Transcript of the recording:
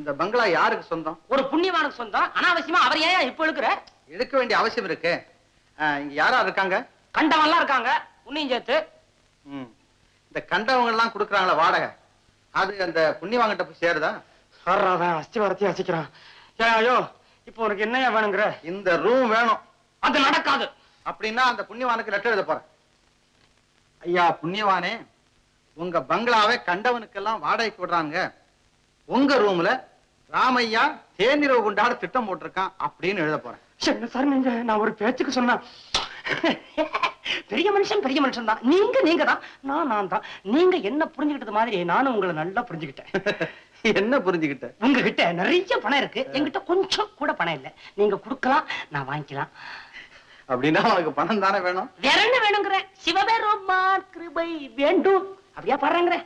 இந்த பங்களா யாருக்கு சொந்தம்? ஒரு புண்ணியவானுக்கு சொந்தம். அனாவசியமா அவர் ஏன் இப்ப இழுக்கிற? எடுக்க வேண்டிய அவசியம் இருக்கு. இங்க யாரா இருக்காங்க? கண்டவன்லாம் இருக்காங்க, உன்னையும் சேர்த்து. இந்த கண்டவங்க எல்லாம் கொடுக்குறாங்களா வாடகை, அது அந்த புண்ணியவாங்கிட்ட போய் சேருதா? அஸ்திவாரத்தை அசிக்கிறான். ஐயோ, இப்போ உனக்கு என்னையா வேணுங்கிற? இந்த ரூம் வேணும். அது நடக்காது. அப்படின்னா அந்த புண்ணியவானுக்கு லெட்டர் எழுத போறேன். ஐயா புண்ணியவானே, உங்க பங்களாவை கண்டவனுக்கெல்லாம் வாடகைக்கு விடுறாங்க. உங்க ரூம்ல ராமையா தேநீரவு கொண்டாட திட்டம் போட்டிருக்கான் அப்படின்னு எழுத போறேன். என்ன சார் நீங்க? நான் ஒரு பேச்சுக்கு சொன்னா பெரிய மனுஷன் தான். நீங்க தான், நான் தான். நீங்க என்ன புரிஞ்சுக்கிட்டது மாதிரி நானும் உங்களை நல்லா புரிஞ்சுக்கிட்டேன். என்ன புரிஞ்சுக்கிட்ட? உங்ககிட்ட நிறைய பணம் இருக்கு, என்கிட்ட கொஞ்சம் கூட பணம் இல்ல. நீங்க கொடுக்கலாம், நான் வாங்கிக்கலாம். அப்படின்னா உனக்கு பணம் தானே வேணும்? வேற என்ன வேணுங்கிற? சிவபெருமான் கிருபை வேண்டும் அப்படியா பாடுறாங்கிற?